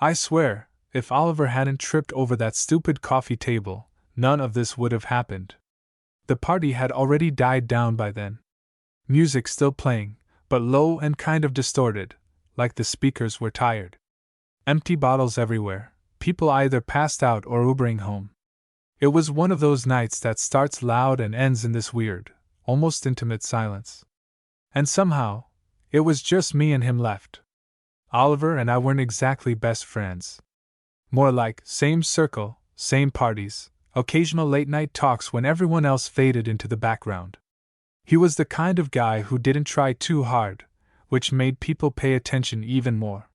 I swear, if Oliver hadn't tripped over that stupid coffee table, none of this would have happened. The party had already died down by then. Music still playing, but low and kind of distorted, like the speakers were tired. Empty bottles everywhere, people either passed out or Ubering home. It was one of those nights that starts loud and ends in this weird, almost intimate silence. And somehow, it was just me and him left. Oliver and I weren't exactly best friends. More like same circle, same parties, occasional late-night talks when everyone else faded into the background. He was the kind of guy who didn't try too hard, which made people pay attention even more.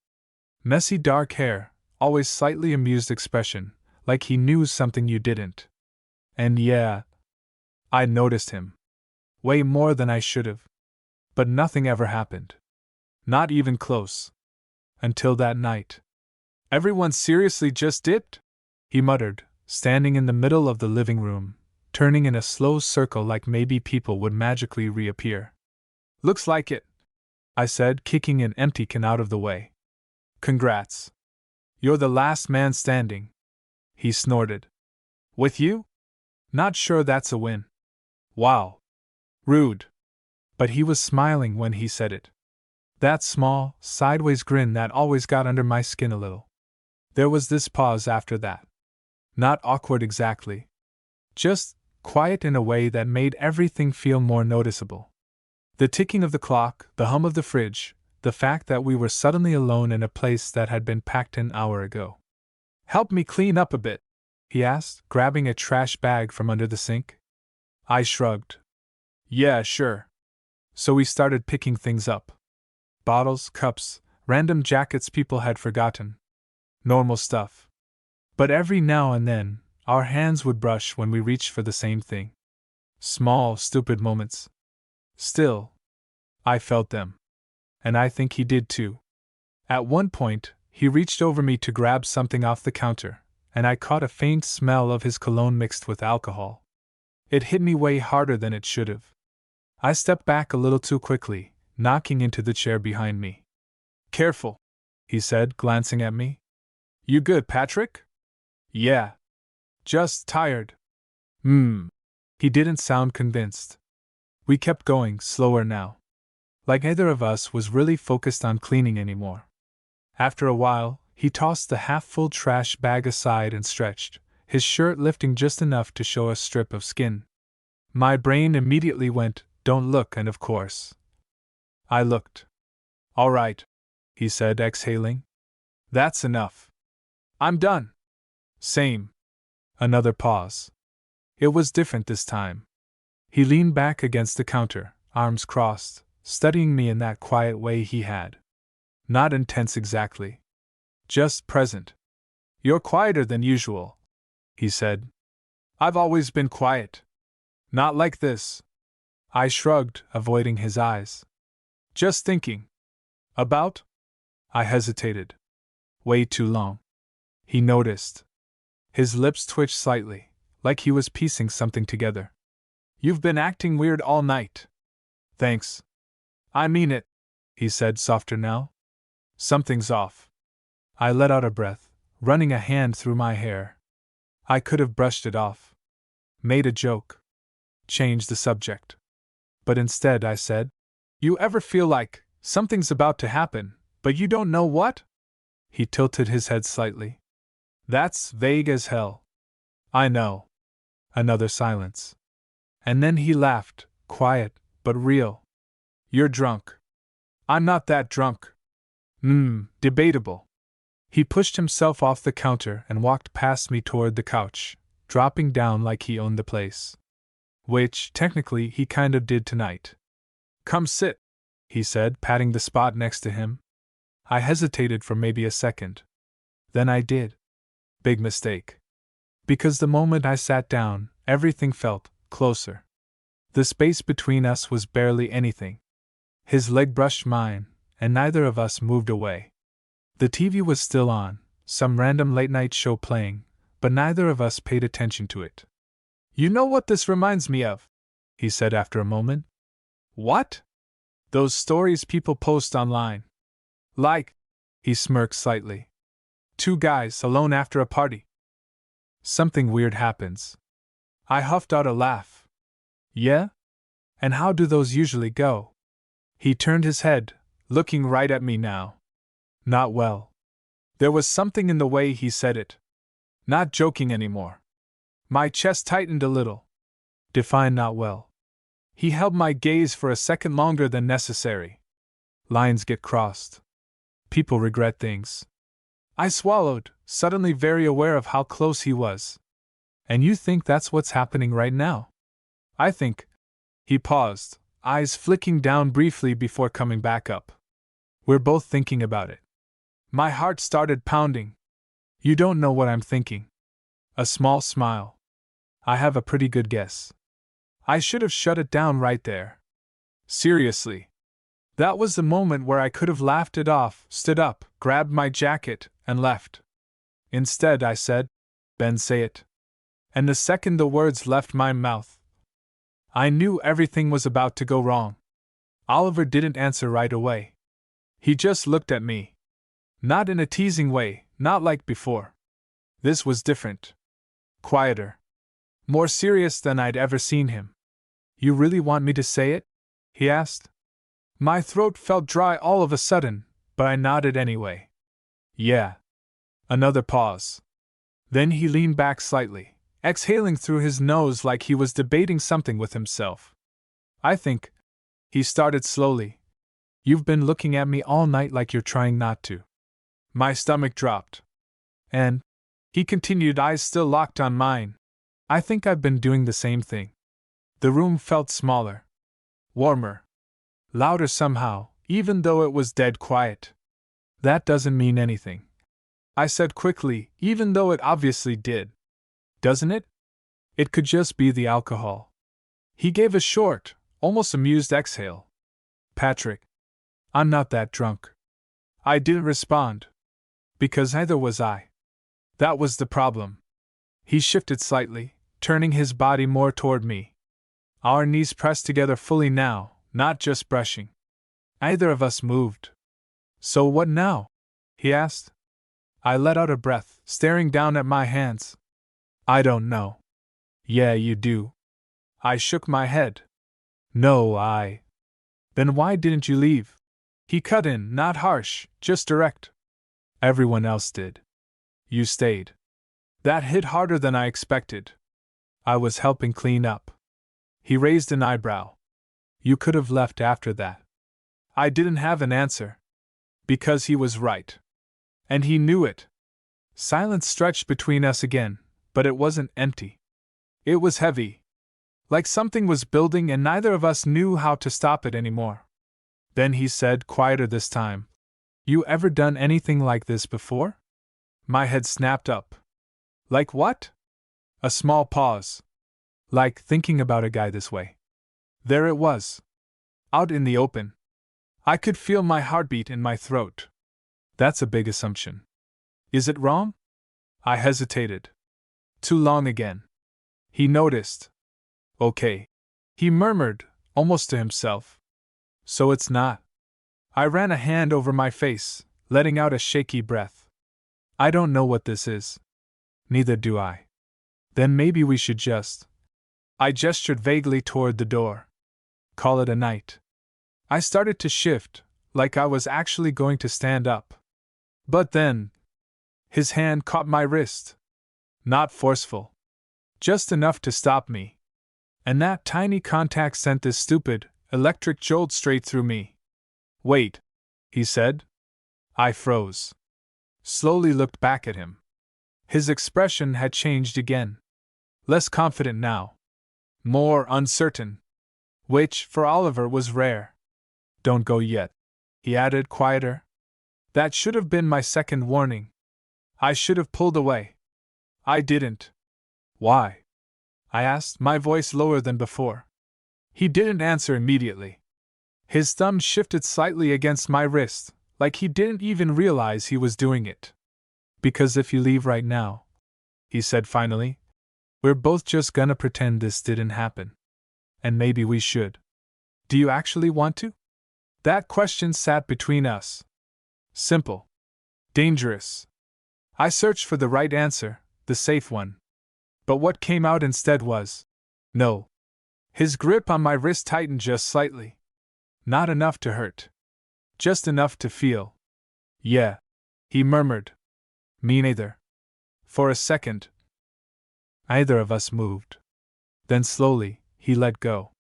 Messy dark hair, always slightly amused expression, like he knew something you didn't. And yeah, I noticed him. Way more than I should have. But nothing ever happened. Not even close. Until that night. "Everyone seriously just dipped?" he muttered, standing in the middle of the living room, turning in a slow circle like maybe people would magically reappear. "Looks like it," I said, kicking an empty can out of the way. "Congrats. You're the last man standing," he snorted. "With you? Not sure that's a win." "Wow. Rude." But he was smiling when he said it. That small, sideways grin that always got under my skin a little. There was this pause after that. Not awkward exactly. Just quiet in a way that made everything feel more noticeable. The ticking of the clock, the hum of the fridge, the fact that we were suddenly alone in a place that had been packed an hour ago. "Help me clean up a bit?" he asked, grabbing a trash bag from under the sink. I shrugged. "Yeah, sure." So we started picking things up. Bottles, cups, random jackets people had forgotten. Normal stuff. But every now and then, our hands would brush when we reached for the same thing. Small, stupid moments. Still, I felt them. And I think he did too. At one point, he reached over me to grab something off the counter, and I caught a faint smell of his cologne mixed with alcohol. It hit me way harder than it should have. I stepped back a little too quickly, knocking into the chair behind me. "Careful," he said, glancing at me. "You good, Patrick?" "Yeah. Just tired." He didn't sound convinced. We kept going, slower now. Like neither of us was really focused on cleaning anymore. After a while, he tossed the half-full trash bag aside and stretched, his shirt lifting just enough to show a strip of skin. My brain immediately went, "Don't look," and of course, I looked. "All right," he said, exhaling. "That's enough. I'm done." "Same." Another pause. It was different this time. He leaned back against the counter, arms crossed, studying me in that quiet way he had. Not intense exactly. Just present. "You're quieter than usual," he said. "I've always been quiet. Not like this." I shrugged, avoiding his eyes. "Just thinking." "About?" I hesitated. "Way too long." He noticed. His lips twitched slightly, like he was piecing something together. "You've been acting weird all night." "Thanks. I mean it," he said, softer now. "Something's off." I let out a breath, running a hand through my hair. I could have brushed it off. Made a joke. Changed the subject. But instead I said, "You ever feel like something's about to happen, but you don't know what?" He tilted his head slightly. "That's vague as hell." "I know." Another silence. And then he laughed, quiet, but real. "You're drunk." "I'm not that drunk." Debatable." He pushed himself off the counter and walked past me toward the couch, dropping down like he owned the place. Which, technically, he kind of did tonight. "Come sit," he said, patting the spot next to him. I hesitated for maybe a second. Then I did. Big mistake. Because the moment I sat down, everything felt closer. The space between us was barely anything. His leg brushed mine, and neither of us moved away. The TV was still on, some random late-night show playing, but neither of us paid attention to it. "You know what this reminds me of?" he said after a moment. "What?" "Those stories people post online." "Like?" He smirked slightly. Two guys alone after a party. Something weird happens. I huffed out a laugh. Yeah? And how do those usually go? He turned his head, looking right at me now. Not well. There was something in the way he said it. Not joking anymore. My chest tightened a little. Define not well. He held my gaze for a second longer than necessary. Lines get crossed. People regret things. I swallowed, suddenly very aware of how close he was. And you think that's what's happening right now? I think. He paused, eyes flicking down briefly before coming back up. We're both thinking about it. My heart started pounding. You don't know what I'm thinking. A small smile. I have a pretty good guess. I should have shut it down right there. Seriously. That was the moment where I could have laughed it off, stood up, grabbed my jacket, and left. Instead, I said, Ben, say it. And the second the words left my mouth, I knew everything was about to go wrong. Oliver didn't answer right away. He just looked at me. Not in a teasing way, not like before. This was different. Quieter. More serious than I'd ever seen him. You really want me to say it? He asked. My throat felt dry all of a sudden, but I nodded anyway. Yeah. Another pause. Then he leaned back slightly, exhaling through his nose like he was debating something with himself. I think, he started slowly, you've been looking at me all night like you're trying not to. My stomach dropped. And, he continued, eyes still locked on mine, I think I've been doing the same thing. The room felt smaller. Warmer. Louder somehow, even though it was dead quiet. That doesn't mean anything. I said quickly, even though it obviously did. Doesn't it? It could just be the alcohol. He gave a short, almost amused exhale. Patrick. I'm not that drunk. I didn't respond. Because neither was I. That was the problem. He shifted slightly, turning his body more toward me. Our knees pressed together fully now, not just brushing. Neither of us moved. So what now? He asked. I let out a breath, staring down at my hands. I don't know. Yeah, you do. I shook my head. No, Then why didn't you leave? He cut in, not harsh, just direct. Everyone else did. You stayed. That hit harder than I expected. I was helping clean up. He raised an eyebrow. You could have left after that. I didn't have an answer. Because he was right. And he knew it. Silence stretched between us again, but it wasn't empty. It was heavy. Like something was building and neither of us knew how to stop it anymore. Then he said, quieter this time, You ever done anything like this before? My head snapped up. Like what? A small pause. Like thinking about a guy this way. There it was. Out in the open. I could feel my heartbeat in my throat. That's a big assumption. Is it wrong? I hesitated. Too long again. He noticed. Okay. He murmured, almost to himself. So it's not. I ran a hand over my face, letting out a shaky breath. I don't know what this is. Neither do I. Then maybe we should just. I gestured vaguely toward the door. Call it a night. I started to shift, like I was actually going to stand up. But then. His hand caught my wrist. Not forceful. Just enough to stop me. And that tiny contact sent this stupid, electric jolt straight through me. Wait, he said. I froze. Slowly looked back at him. His expression had changed again. Less confident now. More uncertain. Which, for Oliver, was rare. Don't go yet, he added, quieter. That should have been my second warning. I should have pulled away. I didn't. Why? I asked, my voice lower than before. He didn't answer immediately. His thumb shifted slightly against my wrist, like he didn't even realize he was doing it. Because if you leave right now, he said finally, we're both just gonna pretend this didn't happen. And maybe we should. Do you actually want to? That question sat between us. Simple. Dangerous. I searched for the right answer, the safe one. But what came out instead was no. His grip on my wrist tightened just slightly. Not enough to hurt. Just enough to feel. Yeah, he murmured. Me neither. For a second, neither of us moved. Then slowly, he let go.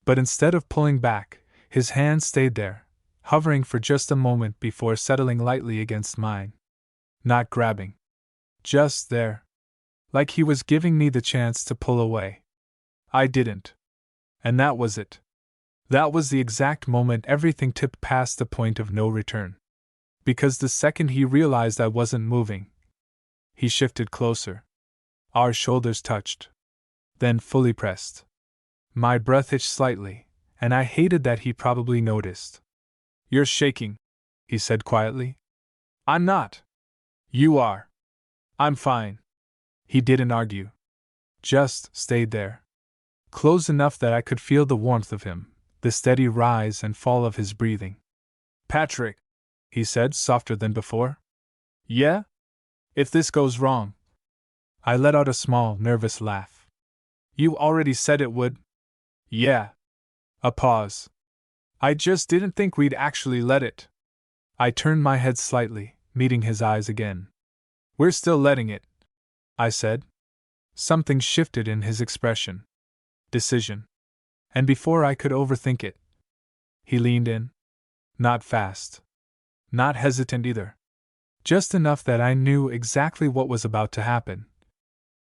But instead of pulling back, his hand stayed there, hovering for just a moment before settling lightly against mine. Not grabbing. Just there. Like he was giving me the chance to pull away. I didn't. And that was it. That was the exact moment everything tipped past the point of no return. Because the second he realized I wasn't moving, he shifted closer. Our shoulders touched. Then fully pressed. My breath hitched slightly, and I hated that he probably noticed. You're shaking, he said quietly. I'm not. You are. I'm fine. He didn't argue. Just stayed there. Close enough that I could feel the warmth of him, the steady rise and fall of his breathing. Patrick, he said softer than before. Yeah? If this goes wrong. I let out a small, nervous laugh. You already said it would. Yeah. A pause. I just didn't think we'd actually let it. I turned my head slightly, meeting his eyes again. We're still letting it, I said. Something shifted in his expression. Decision. And before I could overthink it, he leaned in. Not fast. Not hesitant either. Just enough that I knew exactly what was about to happen.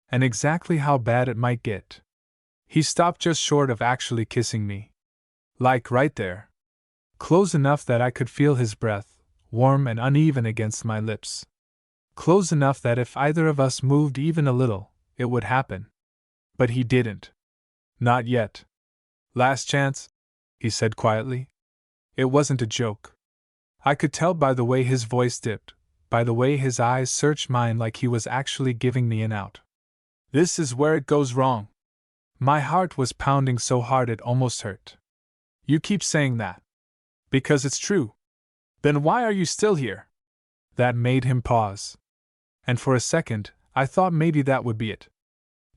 And exactly how bad it might get. He stopped just short of actually kissing me. Like right there. Close enough that I could feel his breath, warm and uneven against my lips. Close enough that if either of us moved even a little, it would happen. But he didn't. Not yet. Last chance, he said quietly. It wasn't a joke. I could tell by the way his voice dipped, by the way his eyes searched mine like he was actually giving me an out. This is where it goes wrong. My heart was pounding so hard it almost hurt. You keep saying that. Because it's true. Then why are you still here? That made him pause. And for a second, I thought maybe that would be it.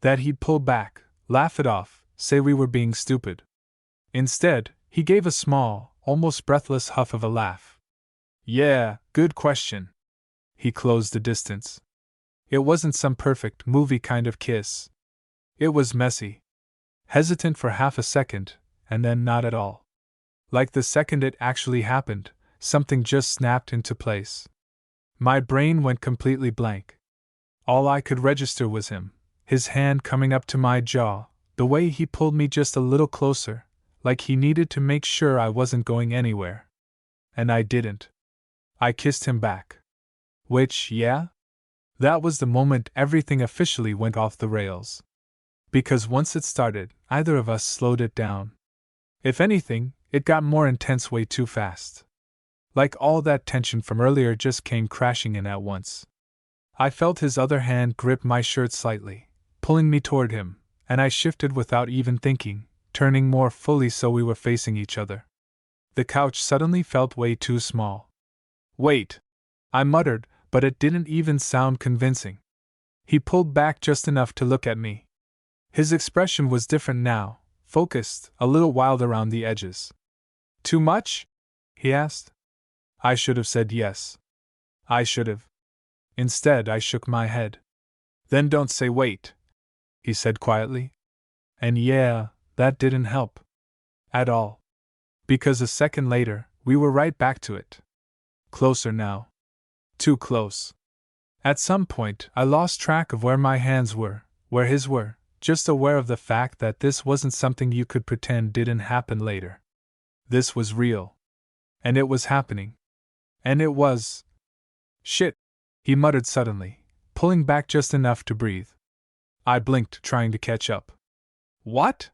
That he'd pull back, laugh it off, say we were being stupid. Instead, he gave a small, almost breathless huff of a laugh. Yeah, good question. He closed the distance. It wasn't some perfect movie kind of kiss. It was messy. Hesitant for half a second, and then not at all. Like the second it actually happened, something just snapped into place. My brain went completely blank. All I could register was him, his hand coming up to my jaw, the way he pulled me just a little closer, like he needed to make sure I wasn't going anywhere. And I didn't. I kissed him back. Which, yeah? That was the moment everything officially went off the rails. Because once it started, either of us slowed it down. If anything, it got more intense way too fast. Like all that tension from earlier just came crashing in at once. I felt his other hand grip my shirt slightly, pulling me toward him, and I shifted without even thinking, turning more fully so we were facing each other. The couch suddenly felt way too small. Wait! I muttered, but it didn't even sound convincing. He pulled back just enough to look at me. His expression was different now, focused, a little wild around the edges. Too much? He asked. I should have said yes. I should have. Instead, I shook my head. Then don't say wait, he said quietly. And yeah, that didn't help. At all. Because a second later, we were right back to it. Closer now. Too close. At some point, I lost track of where my hands were, where his were, just aware of the fact that this wasn't something you could pretend didn't happen later. This was real. And it was happening. And it was. Shit, he muttered suddenly, pulling back just enough to breathe. I blinked, trying to catch up. What?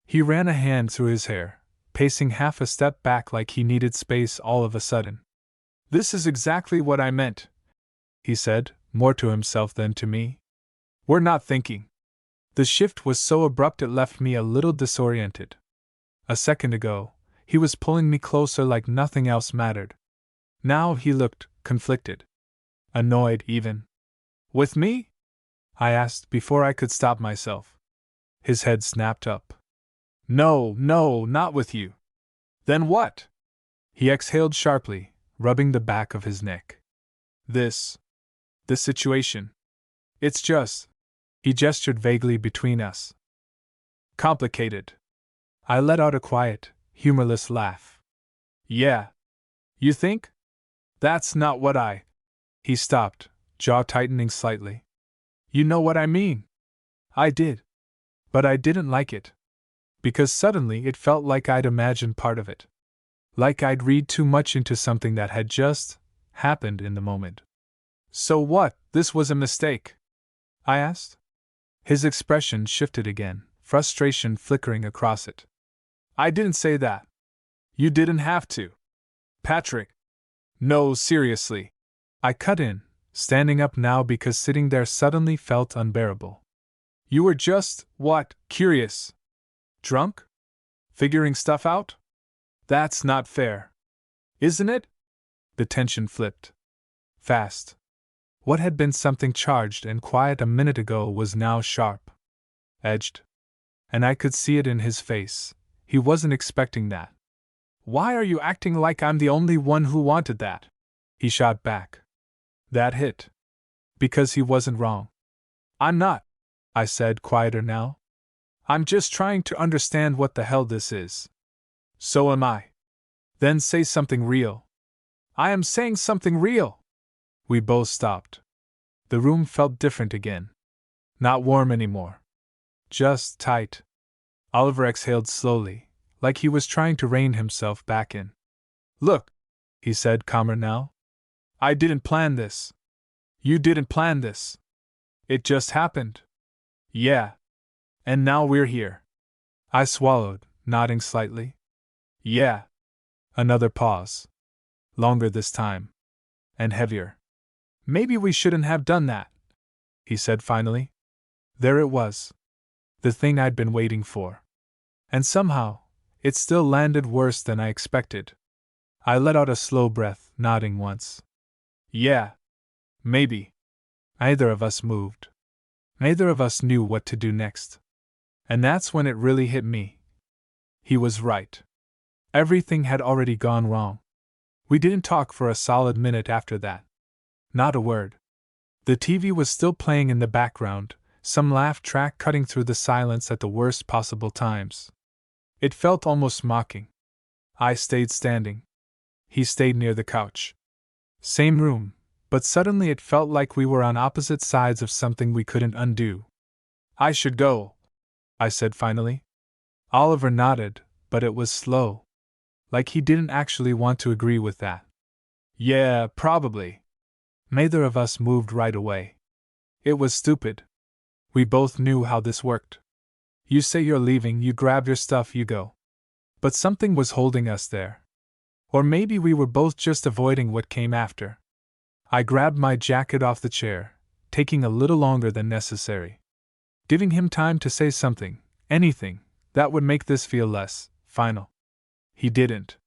He ran a hand through his hair, pacing half a step back like he needed space all of a sudden. This is exactly what I meant, he said, more to himself than to me. We're not thinking. The shift was so abrupt it left me a little disoriented. A second ago, he was pulling me closer like nothing else mattered. Now he looked conflicted. Annoyed, even. With me? I asked before I could stop myself. His head snapped up. No, no, not with you. Then what? He exhaled sharply, rubbing the back of his neck. This situation. It's just. He gestured vaguely between us. Complicated. I let out a quiet, humorless laugh. Yeah. You think? That's not what I. He stopped, jaw tightening slightly. You know what I mean. I did. But I didn't like it. Because suddenly it felt like I'd imagined part of it. Like I'd read too much into something that had just happened in the moment. So what, this was a mistake? I asked. His expression shifted again, frustration flickering across it. I didn't say that. You didn't have to. Patrick. No, seriously. I cut in, standing up now because sitting there suddenly felt unbearable. You were just, what, curious? Drunk? Figuring stuff out? That's not fair. Isn't it? The tension flipped. Fast. What had been something charged and quiet a minute ago was now sharp. Edged. And I could see it in his face. He wasn't expecting that. Why are you acting like I'm the only one who wanted that? He shot back. That hit. Because he wasn't wrong. I'm not, I said, quieter now. I'm just trying to understand what the hell this is. So am I. Then say something real. I am saying something real. We both stopped. The room felt different again. Not warm anymore. Just tight. Oliver exhaled slowly, like he was trying to rein himself back in. Look, he said, calmer now. I didn't plan this. You didn't plan this. It just happened. Yeah. And now we're here. I swallowed, nodding slightly. Yeah. Another pause. Longer this time. And heavier. Maybe we shouldn't have done that, he said finally. There it was. The thing I'd been waiting for. And somehow, it still landed worse than I expected. I let out a slow breath, nodding once. Yeah. Maybe. Neither of us moved. Neither of us knew what to do next. And that's when it really hit me. He was right. Everything had already gone wrong. We didn't talk for a solid minute after that. Not a word. The TV was still playing in the background, some laugh track cutting through the silence at the worst possible times. It felt almost mocking. I stayed standing. He stayed near the couch. Same room, but suddenly it felt like we were on opposite sides of something we couldn't undo. I should go, I said finally. Oliver nodded, but it was slow. Like he didn't actually want to agree with that. Yeah, probably. Neither of us moved right away. It was stupid. We both knew how this worked. You say you're leaving, you grab your stuff, you go. But something was holding us there. Or maybe we were both just avoiding what came after. I grabbed my jacket off the chair, taking a little longer than necessary. Giving him time to say something, anything, that would make this feel less final. He didn't.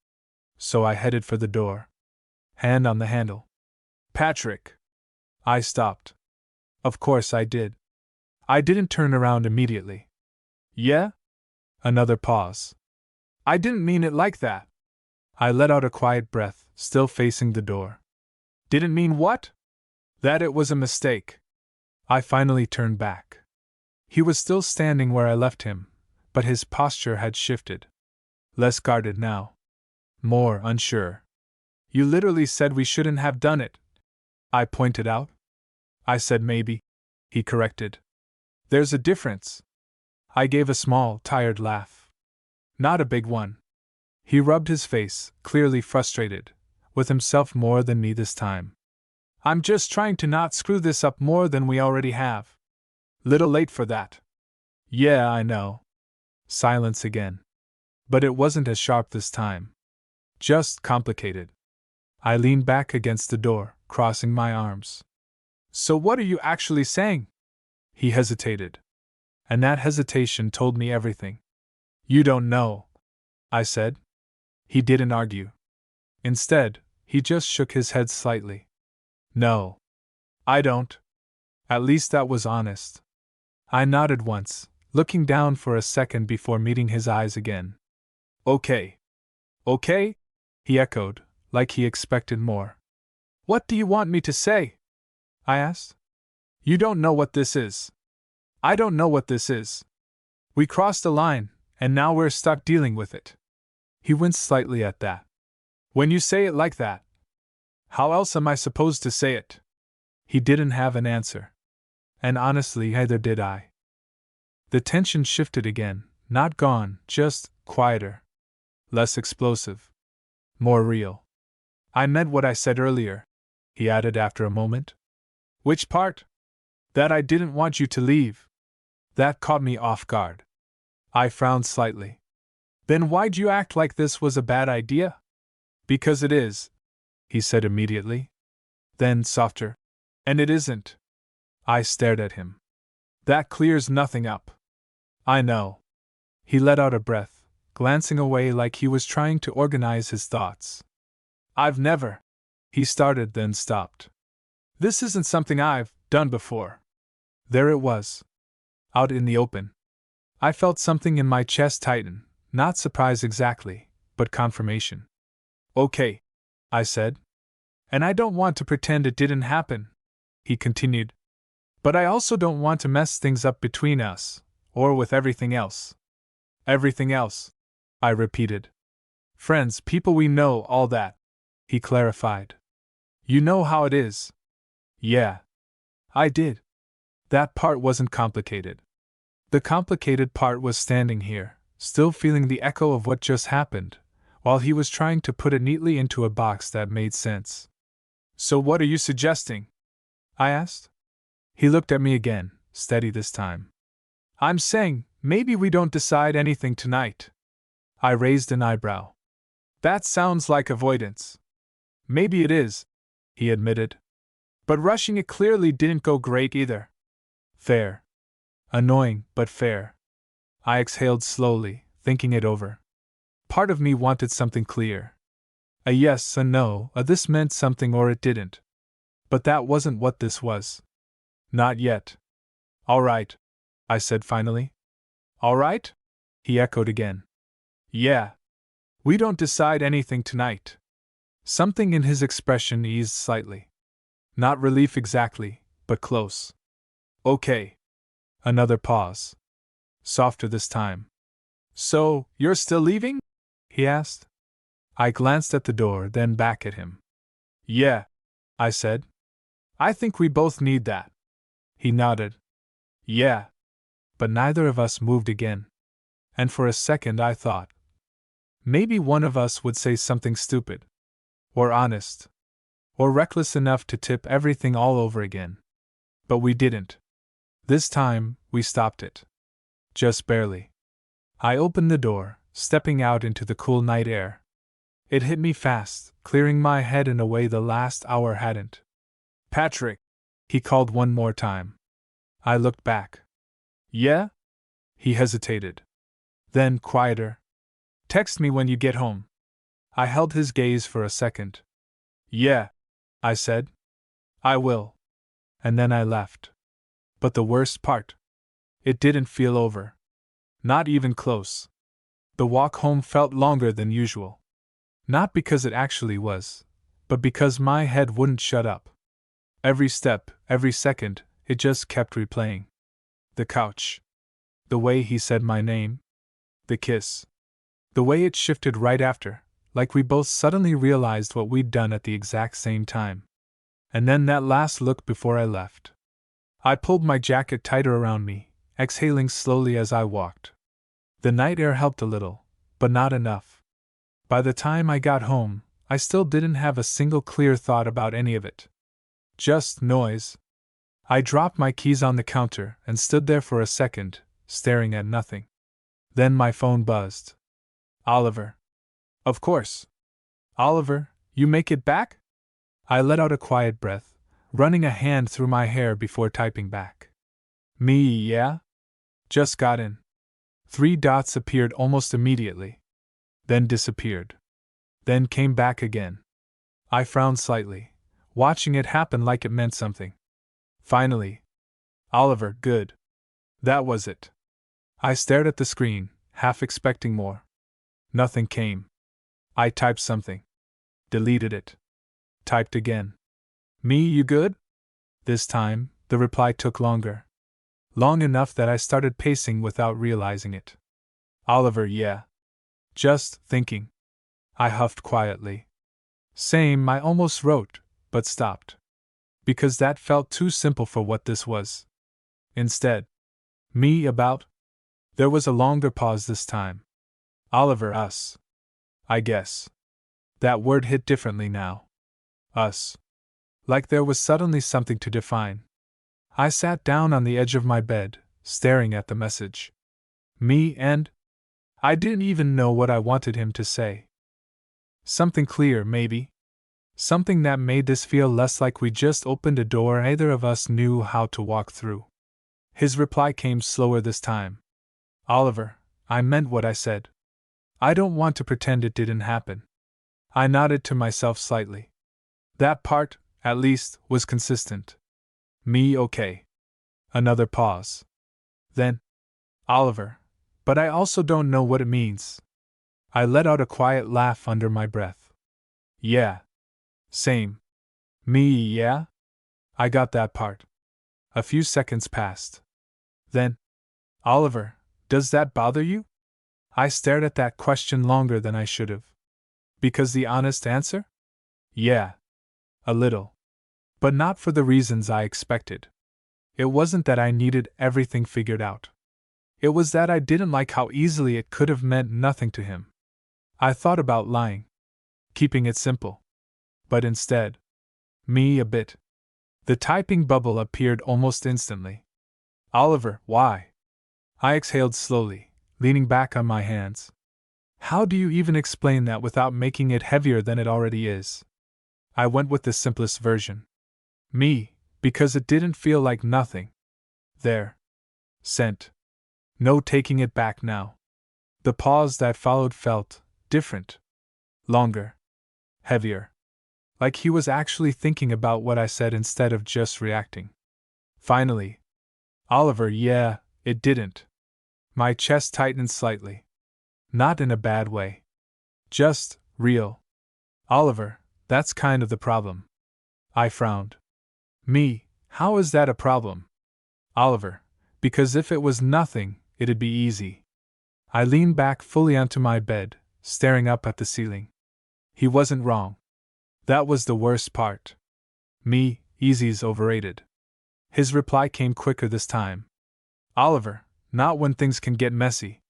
So I headed for the door. Hand on the handle. Patrick! I stopped. Of course I did. I didn't turn around immediately. Yeah? Another pause. I didn't mean it like that. I let out a quiet breath, still facing the door. Didn't mean what? That it was a mistake. I finally turned back. He was still standing where I left him, but his posture had shifted. Less guarded now. More unsure. You literally said we shouldn't have done it, I pointed out. I said maybe, he corrected. There's a difference. I gave a small, tired laugh. Not a big one. He rubbed his face, clearly frustrated, with himself more than me this time. I'm just trying to not screw this up more than we already have. Little late for that. Yeah, I know. Silence again. But it wasn't as sharp this time. Just complicated. I leaned back against the door, crossing my arms. So what are you actually saying? He hesitated. And that hesitation told me everything. You don't know, I said. He didn't argue. Instead, he just shook his head slightly. No. I don't. At least that was honest. I nodded once, looking down for a second before meeting his eyes again. Okay. Okay? He echoed, like he expected more. What do you want me to say? I asked. You don't know what this is. I don't know what this is. We crossed a line, and now we're stuck dealing with it. He winced slightly at that. When you say it like that, how else am I supposed to say it? He didn't have an answer. And honestly, neither did I. The tension shifted again, not gone, just quieter. Less explosive. More real. I meant what I said earlier, he added after a moment. Which part? That I didn't want you to leave. That caught me off guard. I frowned slightly. Then why'd you act like this was a bad idea? Because it is, he said immediately. Then, softer. And it isn't. I stared at him. That clears nothing up. I know. He let out a breath, glancing away like he was trying to organize his thoughts. I've never. He started, then stopped. This isn't something I've done before. There it was. Out in the open. I felt something in my chest tighten, not surprise exactly, but confirmation. Okay, I said. And I don't want to pretend it didn't happen, he continued. But I also don't want to mess things up between us, or with everything else. Everything else, I repeated. Friends, people we know, all that, he clarified. You know how it is. Yeah. I did. That part wasn't complicated. The complicated part was standing here, still feeling the echo of what just happened, while he was trying to put it neatly into a box that made sense. So what are you suggesting? I asked. He looked at me again, steady this time. I'm saying, maybe we don't decide anything tonight. I raised an eyebrow. That sounds like avoidance. Maybe it is, he admitted. But rushing it clearly didn't go great either. Fair. Annoying, but fair. I exhaled slowly, thinking it over. Part of me wanted something clear. A yes, a no, a this meant something or it didn't. But that wasn't what this was. Not yet. All right, I said finally. All right? He echoed again. Yeah. We don't decide anything tonight. Something in his expression eased slightly. Not relief exactly, but close. Okay. Another pause. Softer this time. So, you're still leaving? He asked. I glanced at the door, then back at him. Yeah, I said. I think we both need that. He nodded. Yeah. But neither of us moved again. And for a second I thought, maybe one of us would say something stupid. Or honest. Or reckless enough to tip everything all over again. But we didn't. This time, we stopped it. Just barely. I opened the door, stepping out into the cool night air. It hit me fast, clearing my head in a way the last hour hadn't. Patrick, he called one more time. I looked back. Yeah? He hesitated. Then, quieter. Text me when you get home. I held his gaze for a second. Yeah, I said. I will. And then I left. But the worst part? It didn't feel over. Not even close. The walk home felt longer than usual. Not because it actually was, but because my head wouldn't shut up. Every step, every second, it just kept replaying. The couch. The way he said my name. The kiss. The way it shifted right after, like we both suddenly realized what we'd done at the exact same time. And then that last look before I left. I pulled my jacket tighter around me, exhaling slowly as I walked. The night air helped a little, but not enough. By the time I got home, I still didn't have a single clear thought about any of it. Just noise. I dropped my keys on the counter and stood there for a second, staring at nothing. Then my phone buzzed. Oliver. Of course. Oliver, you make it back? I let out a quiet breath, running a hand through my hair before typing back. Me, yeah? Just got in. 3 dots appeared almost immediately. Then disappeared. Then came back again. I frowned slightly, watching it happen like it meant something. Finally, Oliver, good. That was it. I stared at the screen, half expecting more. Nothing came. I typed something. Deleted it. Typed again. Me, you good? This time, the reply took longer. Long enough that I started pacing without realizing it. Oliver, yeah. Just thinking. I huffed quietly. Same, I almost wrote, but stopped. Because that felt too simple for what this was. Instead, me about? There was a longer pause this time. Oliver, us. I guess. That word hit differently now. Us. Like there was suddenly something to define. I sat down on the edge of my bed, staring at the message. Me and? I didn't even know what I wanted him to say. Something clear, maybe. Something that made this feel less like we just opened a door either of us knew how to walk through. His reply came slower this time. Oliver, I meant what I said. I don't want to pretend it didn't happen. I nodded to myself slightly. That part, at least, was consistent. Me, okay. Another pause. Then, Oliver, but I also don't know what it means. I let out a quiet laugh under my breath. Yeah. Same. Me, yeah? I got that part. A few seconds passed. Then, Oliver, does that bother you? I stared at that question longer than I should have. Because the honest answer? Yeah. A little. But not for the reasons I expected. It wasn't that I needed everything figured out. It was that I didn't like how easily it could have meant nothing to him. I thought about lying. Keeping it simple. But instead, me a bit. The typing bubble appeared almost instantly. Oliver, why? I exhaled slowly, leaning back on my hands. How do you even explain that without making it heavier than it already is? I went with the simplest version. Me, because it didn't feel like nothing. There. Sent. No taking it back now. The pause that followed felt different. Longer. Heavier. Like he was actually thinking about what I said instead of just reacting. Finally. Oliver, yeah, it didn't. My chest tightened slightly. Not in a bad way. Just real. Oliver, that's kind of the problem. I frowned. Me, how is that a problem? Oliver, because if it was nothing, it'd be easy. I leaned back fully onto my bed, staring up at the ceiling. He wasn't wrong. That was the worst part. Me, easy's overrated. His reply came quicker this time. Oliver, not when things can get messy.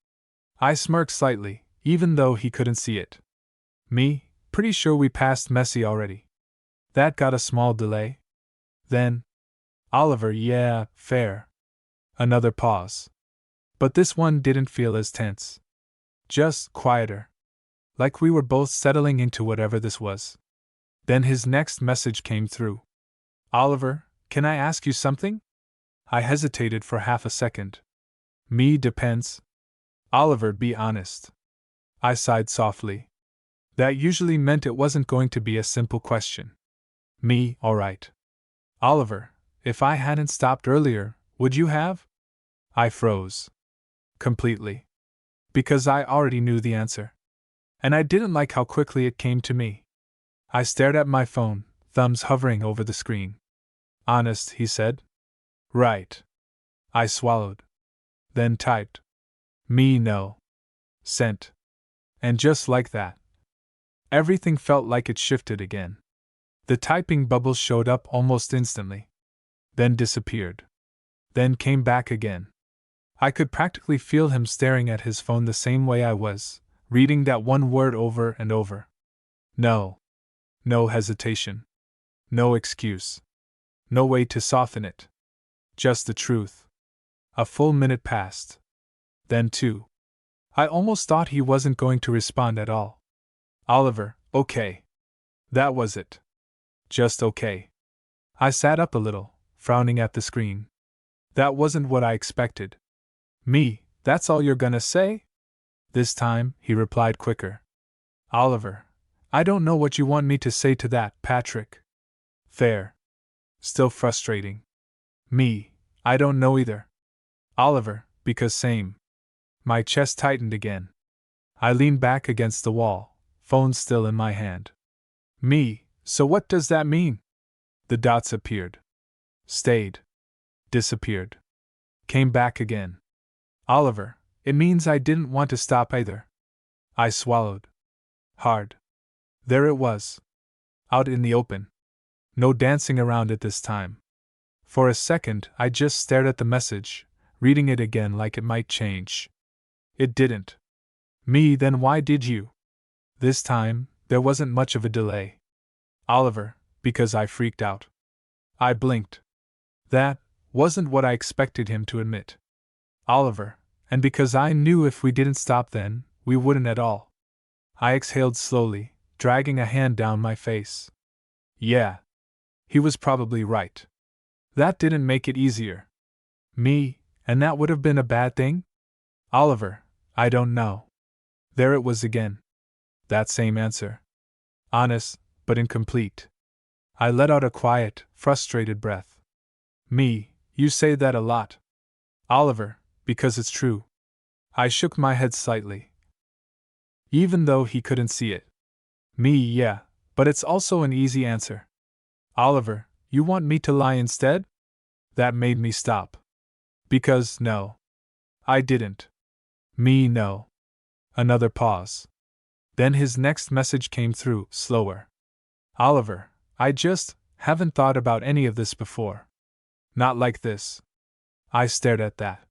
I smirked slightly, even though he couldn't see it. Me, pretty sure we passed messy already. That got a small delay. Then, Oliver, yeah, fair. Another pause. But this one didn't feel as tense. Just quieter. Like we were both settling into whatever this was. Then his next message came through. Oliver, can I ask you something? I hesitated for half a second. Me, depends. Oliver, be honest. I sighed softly. That usually meant it wasn't going to be a simple question. Me, all right. Oliver, if I hadn't stopped earlier, would you have? I froze. Completely. Because I already knew the answer. And I didn't like how quickly it came to me. I stared at my phone, thumbs hovering over the screen. Honest, he said. Right. I swallowed. Then typed. Me, no. Sent. And just like that, everything felt like it shifted again. The typing bubbles showed up almost instantly. Then disappeared. Then came back again. I could practically feel him staring at his phone the same way I was, reading that one word over and over. No. No hesitation. No excuse. No way to soften it. Just the truth. A full minute passed. Then two. I almost thought he wasn't going to respond at all. Oliver, okay. That was it. Just okay. I sat up a little, frowning at the screen. That wasn't what I expected. Me, that's all you're gonna say? This time, he replied quicker. Oliver, I don't know what you want me to say to that, Patrick. Fair. Still frustrating. Me, I don't know either. Oliver, because same. My chest tightened again. I leaned back against the wall, phone still in my hand. Me, so what does that mean? The dots appeared. Stayed. Disappeared. Came back again. Oliver, it means I didn't want to stop either. I swallowed. Hard. There it was. Out in the open. No dancing around it this time. For a second, I just stared at the message, reading it again like it might change. It didn't. Me, then why did you? This time, there wasn't much of a delay. Oliver, because I freaked out. I blinked. That wasn't what I expected him to admit. Oliver, and because I knew if we didn't stop then, we wouldn't at all. I exhaled slowly, dragging a hand down my face. Yeah. He was probably right. That didn't make it easier. Me, and that would have been a bad thing? Oliver, I don't know. There it was again. That same answer. Honest, but incomplete. I let out a quiet, frustrated breath. Me, you say that a lot. Oliver, because it's true. I shook my head slightly. Even though he couldn't see it. Me, yeah, but it's also an easy answer. Oliver, you want me to lie instead? That made me stop. Because, no. I didn't. Me, no. Another pause. Then his next message came through, slower. Oliver, I just haven't thought about any of this before. Not like this. I stared at that.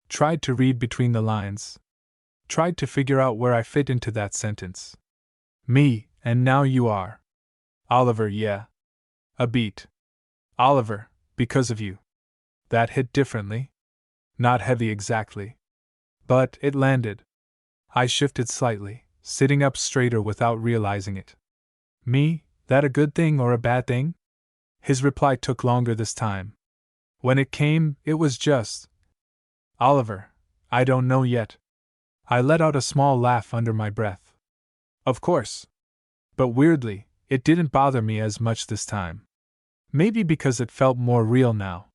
Tried to read between the lines. Tried to figure out where I fit into that sentence. Me, and now you are. Oliver, yeah. A beat. Oliver, because of you. That hit differently. Not heavy exactly. But it landed. I shifted slightly, sitting up straighter without realizing it. Me, that a good thing or a bad thing? His reply took longer this time. When it came, it was just, Oliver, I don't know yet. I let out a small laugh under my breath. Of course. But weirdly, it didn't bother me as much this time. Maybe because it felt more real now.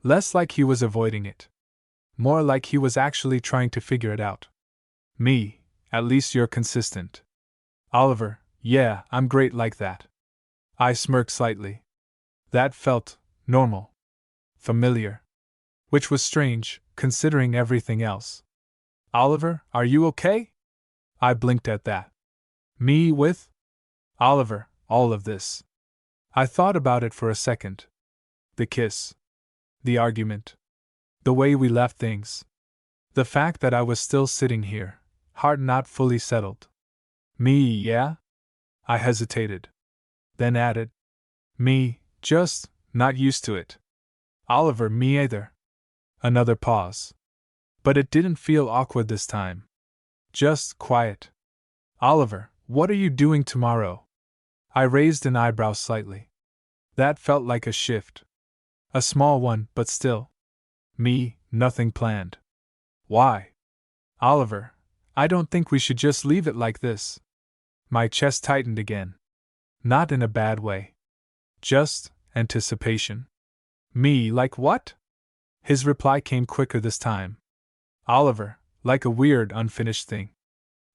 Less like he was avoiding it. More like he was actually trying to figure it out. Me, at least you're consistent. Oliver, yeah, I'm great like that. I smirked slightly. That felt normal. Familiar. Which was strange, considering everything else. Oliver, are you okay? I blinked at that. Me with? Oliver, all of this. I thought about it for a second. The kiss. The argument. The way we left things. The fact that I was still sitting here, heart not fully settled. Me, yeah? I hesitated. Then added. Me, just not used to it. Oliver, me either. Another pause. But it didn't feel awkward this time. Just quiet. Oliver, what are you doing tomorrow? I raised an eyebrow slightly. That felt like a shift. A small one, but still. Me, nothing planned. Why? Oliver, I don't think we should just leave it like this. My chest tightened again. Not in a bad way. Just anticipation. Me, like what? His reply came quicker this time. Oliver, like a weird, unfinished thing.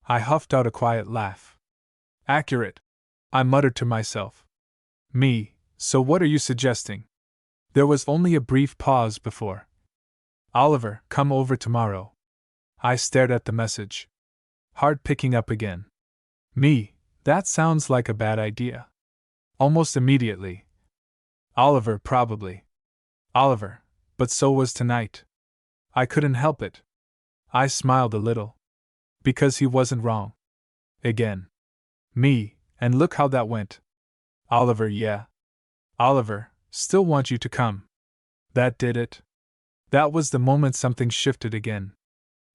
I huffed out a quiet laugh. Accurate, I muttered to myself. Me, so what are you suggesting? There was only a brief pause before. Oliver, come over tomorrow. I stared at the message. Heart picking up again. Me, that sounds like a bad idea. Almost immediately. Oliver, probably. Oliver, but so was tonight. I couldn't help it. I smiled a little. Because he wasn't wrong. Again. Me, and look how that went. Oliver, yeah. Oliver, still want you to come. That did it. That was the moment something shifted again.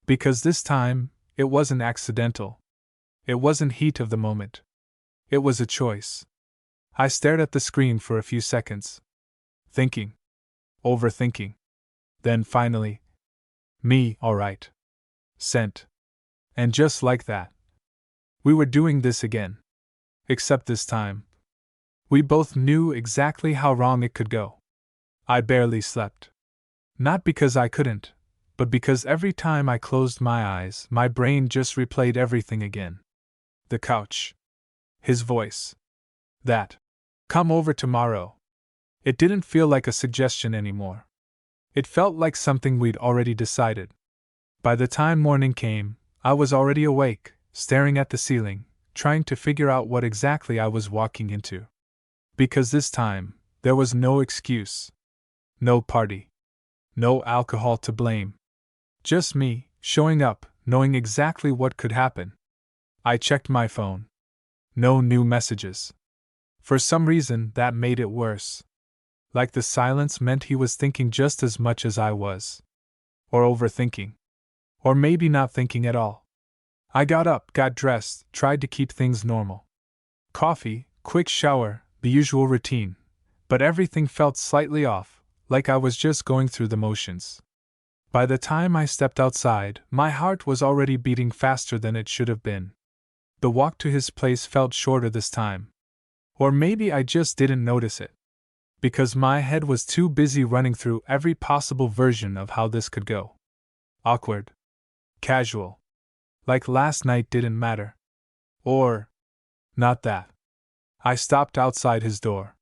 Because this time, it wasn't accidental. It wasn't heat of the moment. It was a choice. I stared at the screen for a few seconds. Thinking. Overthinking. Then finally. Me, alright. Sent. And just like that. We were doing this again. Except this time. We both knew exactly how wrong it could go. I barely slept. Not because I couldn't, but because every time I closed my eyes, my brain just replayed everything again. The couch. His voice. That. Come over tomorrow. It didn't feel like a suggestion anymore. It felt like something we'd already decided. By the time morning came, I was already awake, staring at the ceiling, trying to figure out what exactly I was walking into. Because this time, there was no excuse. No party. No alcohol to blame. Just me, showing up, knowing exactly what could happen. I checked my phone. No new messages. For some reason, that made it worse. Like the silence meant he was thinking just as much as I was. Or overthinking. Or maybe not thinking at all. I got up, got dressed, tried to keep things normal. Coffee, quick shower, the usual routine. But everything felt slightly off, like I was just going through the motions. By the time I stepped outside, my heart was already beating faster than it should have been. The walk to his place felt shorter this time. Or maybe I just didn't notice it. Because my head was too busy running through every possible version of how this could go. Awkward. Casual. Like last night didn't matter. Or. Not that. I stopped outside his door.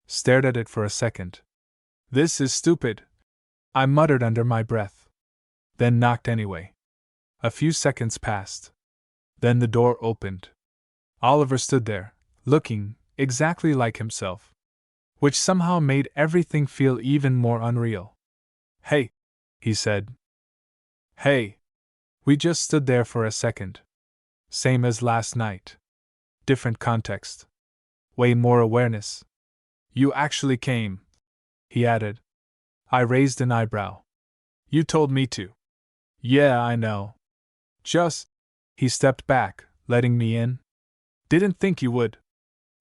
Stared at it for a second. This is stupid, I muttered under my breath. Then knocked anyway. A few seconds passed. Then the door opened. Oliver stood there, looking exactly like himself. Which somehow made everything feel even more unreal. Hey, he said. Hey. We just stood there for a second. Same as last night. Different context. Way more awareness. You actually came, he added. I raised an eyebrow. You told me to. Yeah, I know. Just. He stepped back, letting me in. Didn't think you would.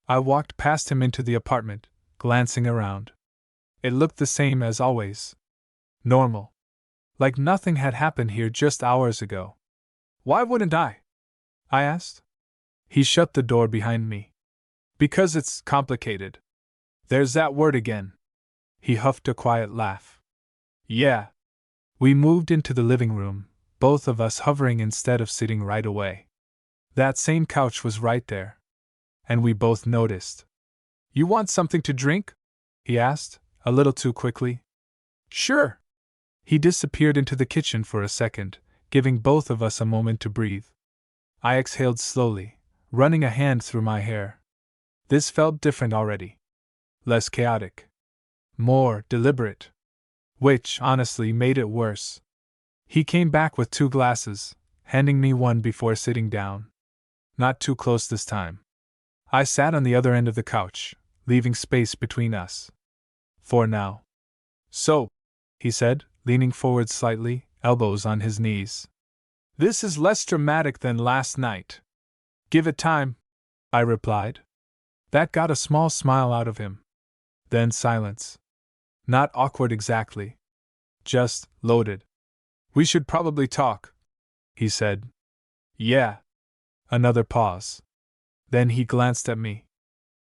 I walked past him into the apartment, glancing around. It looked the same as always. Normal. Like nothing had happened here just hours ago. Why wouldn't I? I asked. He shut the door behind me. Because it's complicated. There's that word again. He huffed a quiet laugh. Yeah. We moved into the living room, both of us hovering instead of sitting right away. That same couch was right there. And we both noticed. You want something to drink? He asked, a little too quickly. Sure. He disappeared into the kitchen for a second, giving both of us a moment to breathe. I exhaled slowly, running a hand through my hair. This felt different already. Less chaotic. More deliberate. Which, honestly, made it worse. He came back with 2 glasses, handing me one before sitting down. Not too close this time. I sat on the other end of the couch, leaving space between us. For now. So, he said, leaning forward slightly, elbows on his knees. This is less dramatic than last night. Give it time, I replied. That got a small smile out of him. Then silence. Not awkward exactly. Just loaded. We should probably talk, he said. Yeah. Another pause. Then he glanced at me.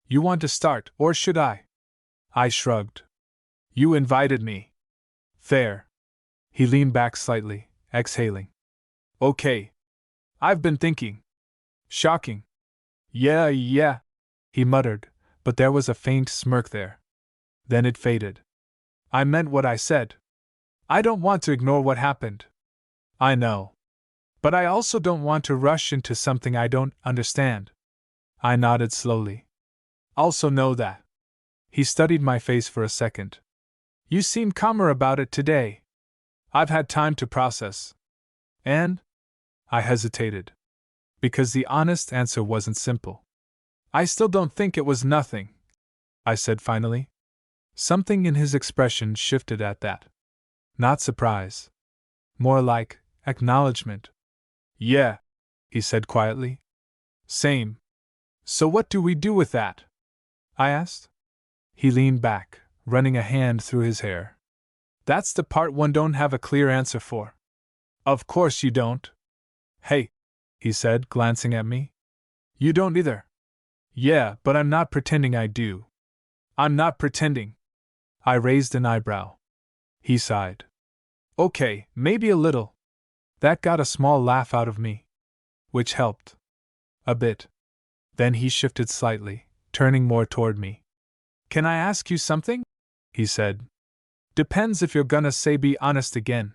You want to start, or should I? I shrugged. You invited me. Fair. He leaned back slightly, exhaling. Okay. I've been thinking. Shocking. Yeah, he muttered, but there was a faint smirk there. Then it faded. I meant what I said. I don't want to ignore what happened. I know. But I also don't want to rush into something I don't understand. I nodded slowly. Also know that. He studied my face for a second. You seem calmer about it today. I've had time to process. And? I hesitated. Because the honest answer wasn't simple. I still don't think it was nothing, I said finally. Something in his expression shifted at that. Not surprise. More like acknowledgement. Yeah, he said quietly. Same. So what do we do with that? I asked. He leaned back, running a hand through his hair. That's the part one don't have a clear answer for. Of course you don't. Hey, he said, glancing at me. You don't either. Yeah, but I'm not pretending I do. I'm not pretending. I raised an eyebrow. He sighed. Okay, maybe a little. That got a small laugh out of me. Which helped. A bit. Then he shifted slightly, turning more toward me. Can I ask you something? He said. Depends if you're gonna say be honest again.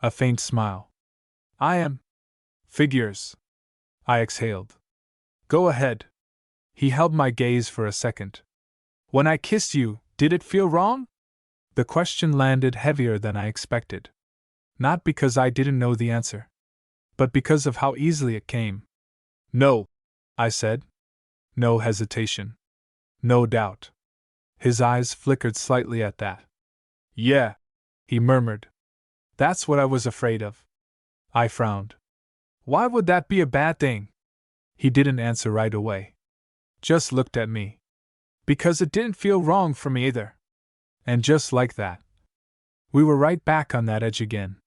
A faint smile. I am. Figures. I exhaled. Go ahead. He held my gaze for a second. When I kissed you, did it feel wrong? The question landed heavier than I expected. Not because I didn't know the answer, but because of how easily it came. No, I said. No hesitation. No doubt. His eyes flickered slightly at that. Yeah, he murmured. That's what I was afraid of. I frowned. Why would that be a bad thing? He didn't answer right away. Just looked at me. Because it didn't feel wrong for me either. And just like that, we were right back on that edge again.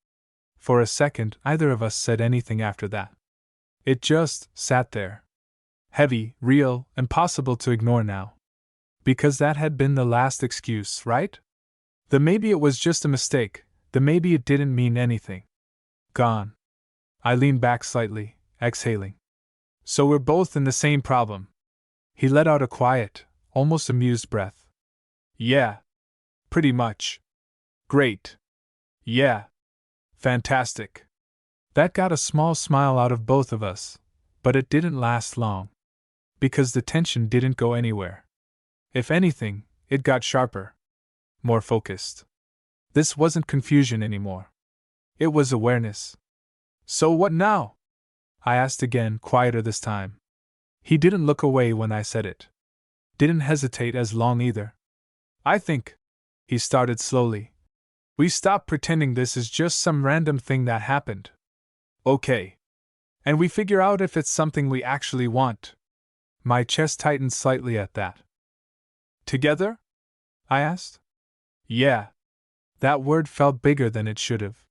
For a second, neither of us said anything after that. It just sat there. Heavy, real, impossible to ignore now. Because that had been the last excuse, right? The maybe it was just a mistake, the maybe it didn't mean anything. Gone. I leaned back slightly, exhaling. So we're both in the same problem. He let out a quiet, almost amused breath. Yeah. Pretty much. Great. Yeah. Fantastic. That got a small smile out of both of us, but it didn't last long. Because the tension didn't go anywhere. If anything, it got sharper. More focused. This wasn't confusion anymore. It was awareness. So what now? I asked again, quieter this time. He didn't look away when I said it. Didn't hesitate as long either. I think, he started slowly, we stop pretending this is just some random thing that happened. Okay. And we figure out if it's something we actually want. My chest tightened slightly at that. Together? I asked. Yeah. That word felt bigger than it should have.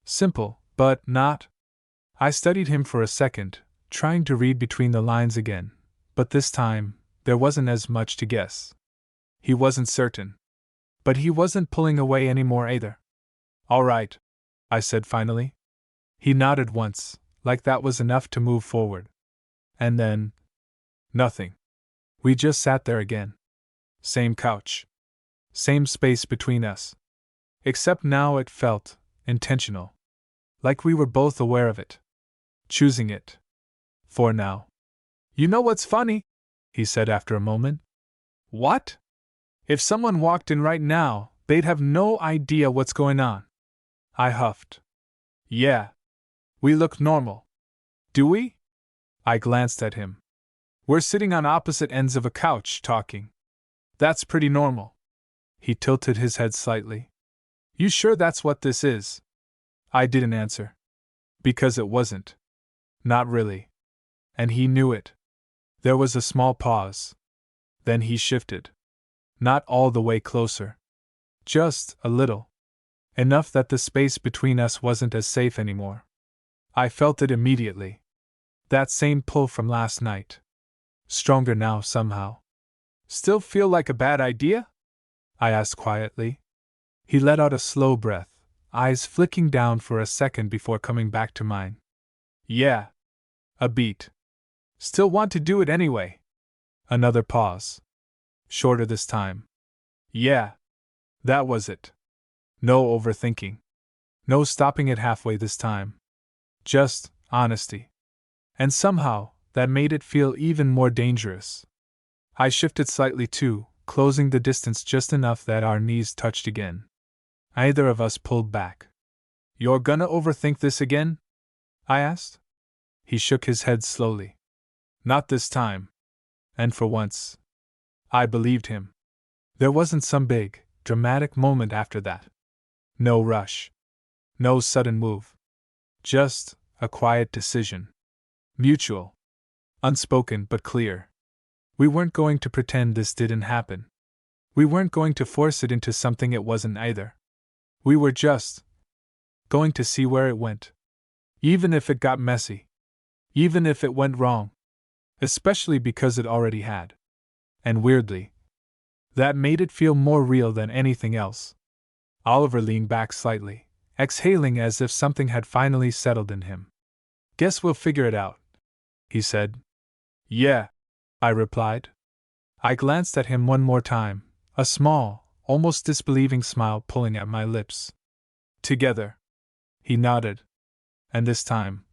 Simple, but not. I studied him for a second, trying to read between the lines again, but this time, there wasn't as much to guess. He wasn't certain. But he wasn't pulling away anymore either. All right, I said finally. He nodded once, like that was enough to move forward. And then, nothing. We just sat there again. Same couch. Same space between us. Except now it felt intentional. Like we were both aware of it. Choosing it. For now. You know what's funny? He said after a moment. What? If someone walked in right now, they'd have no idea what's going on. I huffed. Yeah. We look normal. Do we? I glanced at him. We're sitting on opposite ends of a couch, talking. That's pretty normal. He tilted his head slightly. You sure that's what this is? I didn't answer. Because it wasn't. Not really. And he knew it. There was a small pause. Then he shifted. Not all the way closer. Just a little. Enough that the space between us wasn't as safe anymore. I felt it immediately. That same pull from last night. Stronger now somehow. Still feel like a bad idea? I asked quietly. He let out a slow breath, eyes flicking down for a second before coming back to mine. Yeah. A beat. Still want to do it anyway. Another pause. Shorter this time. Yeah. That was it. No overthinking. No stopping it halfway this time. Just honesty. And somehow, that made it feel even more dangerous. I shifted slightly too, closing the distance just enough that our knees touched again. Neither of us pulled back. You're gonna overthink this again? I asked. He shook his head slowly. Not this time. And for once, I believed him. There wasn't some big, dramatic moment after that. No rush. No sudden move. Just a quiet decision. Mutual. Unspoken but clear. We weren't going to pretend this didn't happen. We weren't going to force it into something it wasn't either. We were just going to see where it went. Even if it got messy. Even if it went wrong. Especially because it already had. And weirdly, that made it feel more real than anything else. Oliver leaned back slightly, exhaling as if something had finally settled in him. Guess we'll figure it out, he said. Yeah, I replied. I glanced at him one more time, a small, almost disbelieving smile pulling at my lips. Together. He nodded. And this time,